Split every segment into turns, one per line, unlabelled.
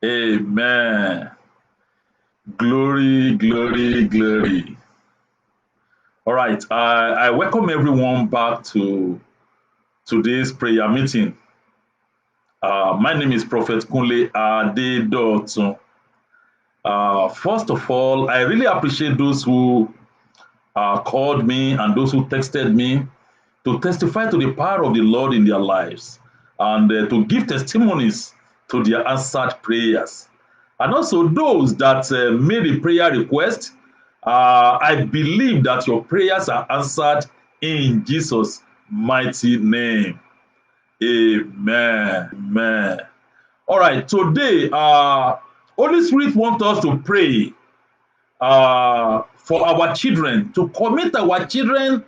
Amen. Glory, glory, glory. All right. I welcome everyone back to today's prayer meeting. My name is Prophet Kunle Adedotun. First of all, I really appreciate those who called me and those who texted me to testify to the power of the Lord in their lives and to give testimonies to their answered prayers. And also those that made a prayer request, I believe that your prayers are answered in Jesus' mighty name. Amen. Amen. All right, today, Holy Spirit wants us to pray for our children, to commit our children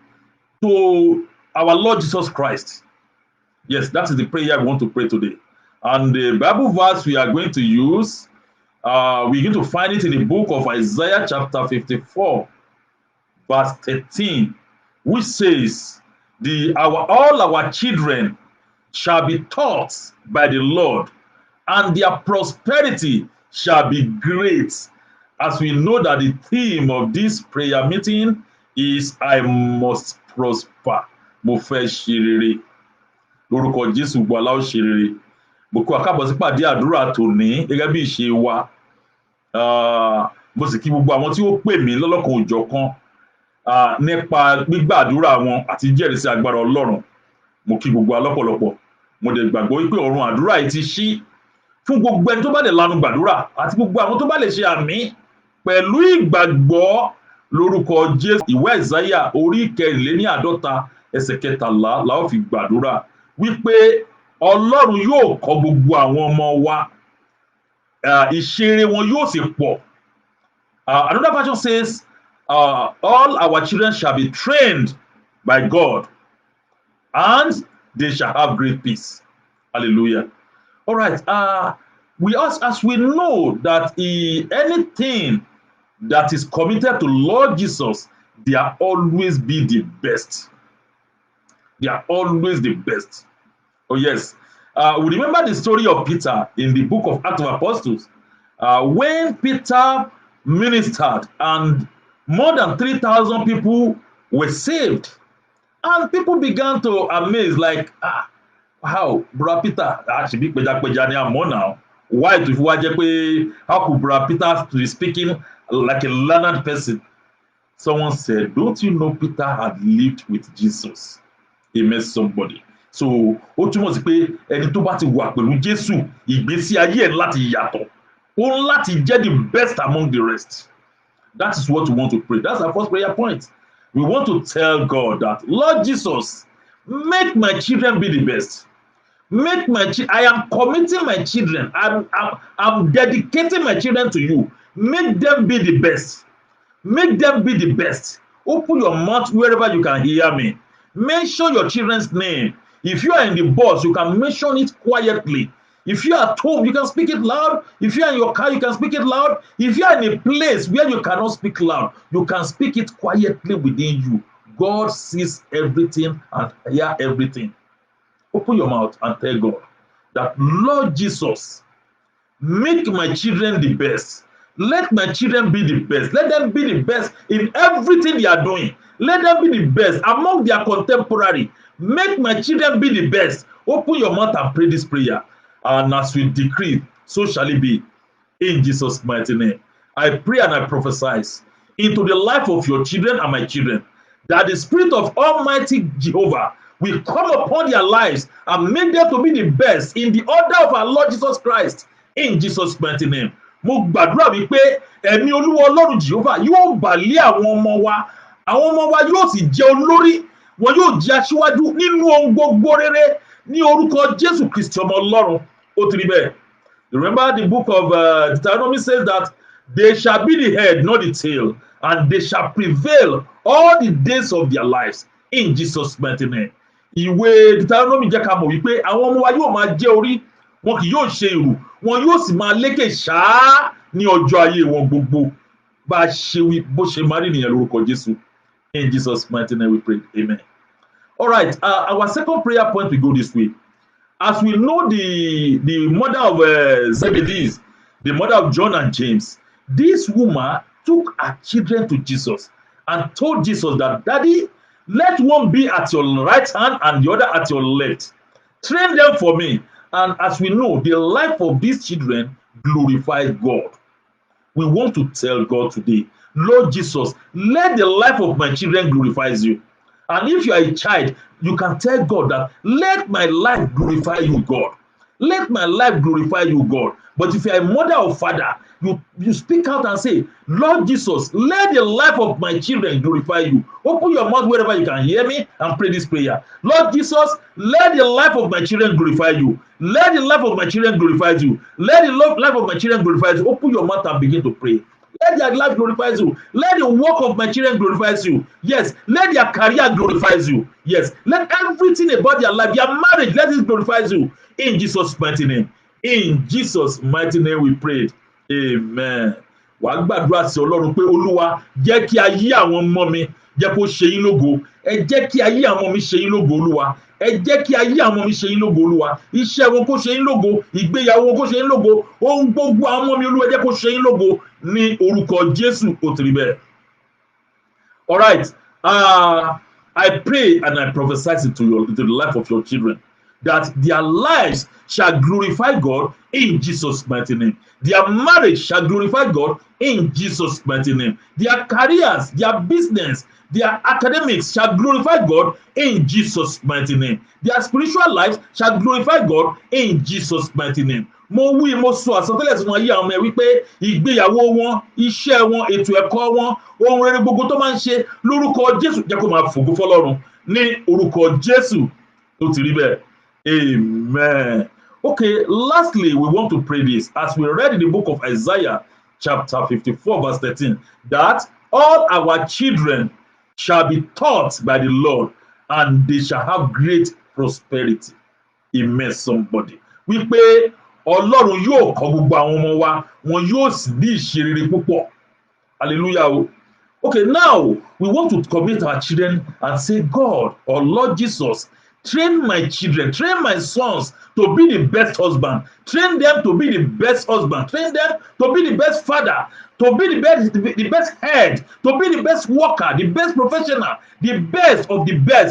to our Lord Jesus Christ. Yes, that is the prayer we want to pray today. And the Bible verse we are going to use, we're going to find it in the book of Isaiah chapter 54, verse 13, which says, all our children shall be taught by the Lord, and their prosperity shall be great. As we know that the theme of this prayer meeting is I must prosper. Mo fẹ́ ṣe rere. Lórúkọ Jésù gbọ́ aláwọ̀ ṣe rere. Mo kó àkábọ̀ sí pàdé àdúrà tòní gẹ́gẹ́ bí ìṣe wa. Mo sì kí gbogbo àwọn tí ó pè mí lọ́lọ́kan òjọ̀kan nípa gbígbàdúrà wọn àti jẹ́rìísí agbára Ọlọ́run. Mo kí gbogbo alọ́pọ̀lọpọ̀. Mo dẹ̀ gbàgbọ́ wípé ọ̀run àdúrà yìí ti ṣí fún gbogbo ẹni tó bá lè lanu gbàdúrà àti gbogbo àwọn tó bá lè ṣe àmì pẹ̀lú ìgbàgbọ́ lórúkọ Jésù. Ìwé Àìsáyà orí 54 ẹsẹ̀ 13 la ó fi gbàdúrà wípé Ọlọ́run yóò kọ́ gbogbo àwọn ọmọ wa, ìṣeré wọn yóò sì pọ̀. Another version says, all our children shall be trained by God and they shall have great peace. Hallelujah. All right. As we know that anything that is committed to Lord Jesus, they are always be the best. They are always the best. Oh yes. We remember the story of Peter in the book of Acts of Apostles. When Peter ministered and more than 3,000 people were saved. And people began to amaze like, how, Brother Peter, actually, now. Why how could Brother Peter be speaking like a learned person? Someone said, don't you know Peter had lived with Jesus? He met somebody. So, ó túmọ̀ sí pé ẹni tó bá ti wà pẹ̀lú Jésù, ìgbésí ayé ẹ̀ láti yàtọ̀. Ó láti jẹ́ the best among the rest. That is what we want to pray. That's our first prayer point. We want to tell God that, Lord Jesus, make my children be the best. I am committing my children. I'm dedicating my children to you. Make them be the best. Make them be the best. Open your mouth wherever you can hear me. Mention your children's name. If you are in the bus, you can mention it quietly. If you are at home, you can speak it loud. If you are in your car, you can speak it loud. If you are in a place where you cannot speak loud, you can speak it quietly within you. God sees everything and hears everything. Open your mouth and tell God that, Lord Jesus, make my children the best. Let my children be the best. Let them be the best in everything they are doing. Let them be the best among their contemporary. Make my children be the best. Open your mouth and pray this prayer. And as we decree, so shall it be. In Jesus' mighty name. I pray and I prophesy into the life of your children and my children, that the Spirit of Almighty Jehovah will come upon their lives and make them to be the best in the order of our Lord Jesus Christ. In Jesus' mighty name. Mo gbàdúrà wípé ẹ̀mí Olúwa Ọlọ́run Jehovah yóò bà lé àwọn ọmọ wa. Àwọn ọmọ wa yóò sì jẹ́ olórí. Wọn yóò jẹ́ aṣíwájú nínú ohun gbogbo rere ní orúkọ Jésù Kristi ọmọ Ọlọ́run. Ó ti rí bẹ́ẹ̀. Remember the book of Deuteronomy says that they shall be the head, not the tail, and they shall prevail all the days of their lives in Jesus' mighty name. Ìwé Deuteronomy jẹ́ ká mọ̀ wípé àwọn ọmọ wa yóò máa jẹ́ orí, wọn kì yóò ṣe ìrù, wọn yóò sì máa lékè ṣáá ní ọjọ́ ayé wọn gbogbo. Bá a ṣe wí bó ṣe máa rí nìyẹn lórúkọ Jésù. In Jesus' mighty name we pray. Amen. All right, our second prayer point we go this way. As we know the mother of Zebedee, the mother of John and James, this woman took her children to Jesus and told Jesus that, Daddy, let one be at your right hand and the other at your left. Train them for me. And as we know, the life of these children glorifies God. We want to tell God today, Lord Jesus, let the life of my children glorifies you. And if you are a child, you can tell God that, let my life glorify you, God. Let my life glorify you, God. But if you are a mother or father, you speak out and say, Lord Jesus, let the life of my children glorify you. Open your mouth wherever you can hear me and pray this prayer. Lord Jesus, let the life of my children glorify you. Let the life of my children glorify you. Let the life of my children glorify you. Open your mouth and begin to pray. Let their life glorifies you. Let the work of my children glorifies you. Yes. Let their career glorifies you. Yes. Let everything about their life, their marriage, let it glorifies you. In Jesus' mighty name. In Jesus' mighty name we prayed. Amen. Wàá gbàdúrà sí Ọlọ́run pé Olúwa jẹ́ kí ayé àwọn ọmọ mi jẹ́ kó ṣe yín lógo. Ẹ jẹ́ kí ayé àwọn ọmọ mi ṣe yín lógo Olúwa. Ẹ jẹ́ kí ayé àwọn ọmọ mi ṣe yín lógo Olúwa. Iṣẹ́ wọn kó ṣe yín lógo. Ìgbéyàwó wọn kó ṣe yín lógo. Ohun gbogbo àwọn ọmọ mi Olúwa jẹ́ kó ṣe yín lógo ní orúkọ Jésù ó ti rí bẹ́ẹ̀. All right. I pray and I prophesy into the life of your children that their lives shall glorify God in Jesus' mighty name. Their marriage shall glorify God in Jesus' mighty name. Their careers, their business, their academics shall glorify God in Jesus' mighty name. Their spiritual lives shall glorify God in Jesus' mighty name. Mo wí mo sọ àsọtẹ́lẹ̀ tí wọ́n yí àwọn ọmọ ẹ wípé ìgbéyàwó wọn, iṣẹ́ wọn, ètò ẹ̀kọ́ wọn, ohun rere gbogbo tó máa ń ṣe lórúkọ Jésù jẹ́ kó máa fògo fọ́lọ́run ní orúkọ Jésù tó ti rí bẹ́ẹ̀. Amen. Okay, lastly, we want to pray this as we read in the book of Isaiah, chapter 54, verse 13, that all our children shall be taught by the Lord and they shall have great prosperity. Amen, somebody. Wípé Ọlọ́run yóò kọ́ gbogbo àwọn ọmọ wa, wọn yóò sì ní ìṣerere púpọ̀. Hallelujah. Okay, now we want to commit our children and say, God or Lord Jesus, train my children, train my sons to be the best husband, train them to be the best husband, train them to be the best father, to be the best head, to be the best worker, the best professional, the best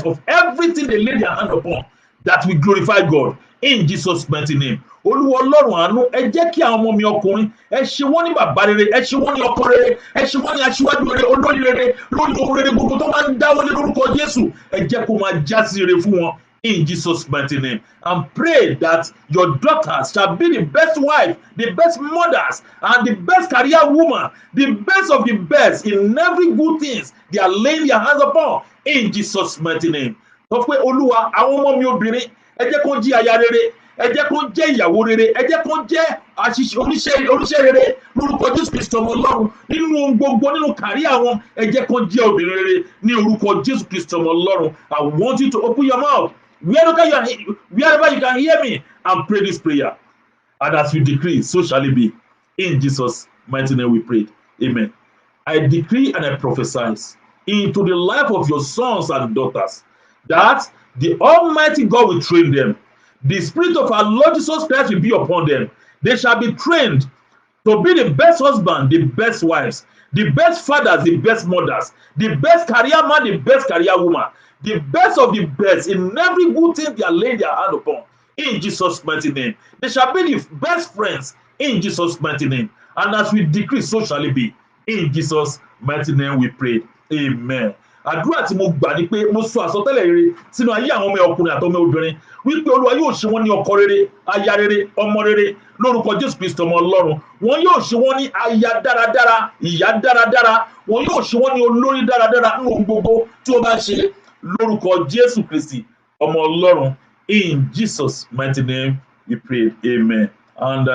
of everything they lay their hand upon, that we glorify God in Jesus' mighty name. Olúwa Ọlọ́run àánú, ẹ jẹ́ kí àwọn ọmọ mi ọkùnrin, ẹ ṣe wọ́n ní bàbá rere, ẹ ṣe wọ́n ní ọkọ rere, ẹ ṣe wọ́n ní aṣíwájú rere, olórí rere, lórí ohun rere gbogbo tó máa ń dáwọ́ lé lórúkọ Jésù, ẹ jẹ́ kó máa já sí rere fún wọn in Jesus' mighty name. And pray that your daughters shall be the best wife, the best mothers, and the best career woman, the best of the best in every good things they are laying their hands upon in Jesus' mighty name. Sọ pé Olúwa àwọn ọmọ mi obìnrin, ẹ jẹ́ kó jí aya rere, ẹ jẹ́ kó jẹ́ ìyàwó rere, ẹ jẹ́ kó jẹ́ oníṣẹ́ rere lórúkọ Jésù Kristi ọmọ Ọlọ́run nínú ohun gbogbo nínú kàríà wọn, ẹ jẹ́ kó jẹ́ obìnrin rere ní orúkọ Jésù Kristi ọmọ Ọlọ́run. I want you to open your mouth wherever you can hear me and pray this prayer. And as you decree, so shall it be. In Jesus' mighty name we pray. Amen. I decree and I prophesy into the life of your sons and daughters that the Almighty God will train them. The Spirit of our Lord Jesus Christ will be upon them. They shall be trained to be the best husband, the best wives, the best fathers, the best mothers, the best career man, the best career woman, the best of the best in every good thing they are laying their hand upon. In Jesus' mighty name. They shall be the best friends in Jesus' mighty name. And as we decree, so shall it be. In Jesus' mighty name we pray. Amen. Àdúrà tí mo gbà ni pé mo sọ àsọtẹ́lẹ̀ rere sínú ayé àwọn ọmọ ọkùnrin àti ọmọ obìnrin wípé Olúwa yóò ṣe wọ́n ní ọkọ rere, aya rere, ọmọ rere lórúkọ Jésù Kristi ọmọ Ọlọ́run. Wọ́n yóò ṣe wọ́n ní aya dáradára, ìyá dáradára. Wọ́n yóò ṣe wọ́n ní olórí dáradára nínú ohun gbogbo tí ó bá ṣe lórúkọ Jésù Kristi ọmọ Ọlọ́run. In Jesus' mighty name we pray. Amen. And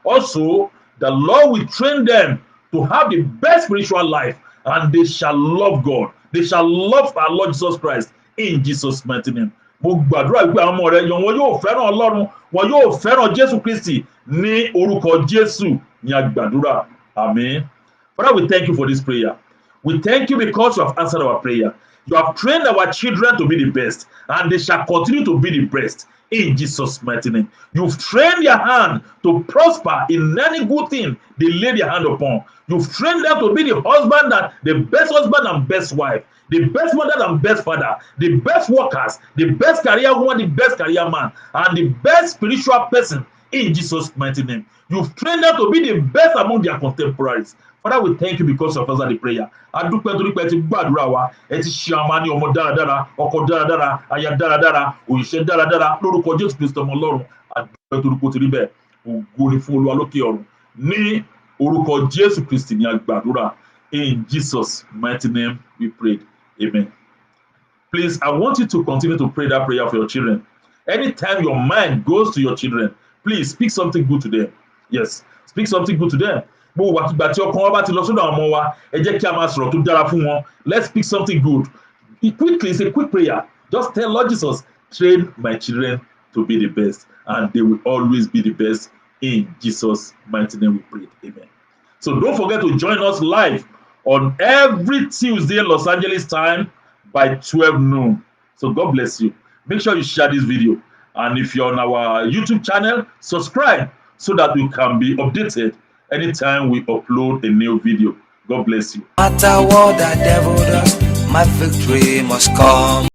also the Lord will train them to have the best spiritual life, and they shall love God. They shall love our Lord Jesus Christ in Jesus' mighty name. Mo gbàdúrà pé àwọn ọmọ rẹ wọn yóò fẹ́ràn Ọlọ́run, wọn yóò fẹ́ràn Jésù Kristi ní orúkọ Jésù ní àgbàdúrà. Amen. Father, we thank you for this prayer. We thank you because you have answered our prayer. You have trained our children to be the best, and they shall continue to be the best in Jesus' mighty name. You've trained their hand to prosper in any good thing they lay their hand upon. You've trained them to be the husband, that the best husband and best wife, the best mother and best father, the best workers, the best career woman, the best career man, and the best spiritual person in Jesus' mighty name. You've trained them to be the best among their contemporaries. Father, we thank you because of answering the prayer. Adúpẹ́ torí pé ẹ ti gbàdúrà wa, ẹ ti ṣe àmà ní ọmọ dáradára, ọkọ dáradára, aya dáradára, òṣìṣẹ́ dáradára, lórúkọ Jésù Kristi ọmọ Ọlọ́run. Adúpẹ́ torí pé ó ti rí bẹ́ẹ̀. Ògo ni fún Olúwa lókè ọ̀run. Ní orúkọ Jésù Kristi ni a gbàdúrà. In Jesus' mighty name we prayed. Amen. Please, I want you to continue to pray that prayer for your children. Anytime your mind goes to your children, please speak something good to them. Yes, speak something good to them. Let's speak something good. Quickly, it's a quick prayer. Just tell Lord Jesus, train my children to be the best, and they will always be the best. In Jesus' mighty name we pray. Amen. So don't forget to join us live on every Tuesday Los Angeles time by 12 noon. So God bless you. Make sure you share this video. And if you're on our YouTube channel, subscribe so that you can be updated anytime we upload a new video. God bless you.
No matter what the devil does, my victory must come.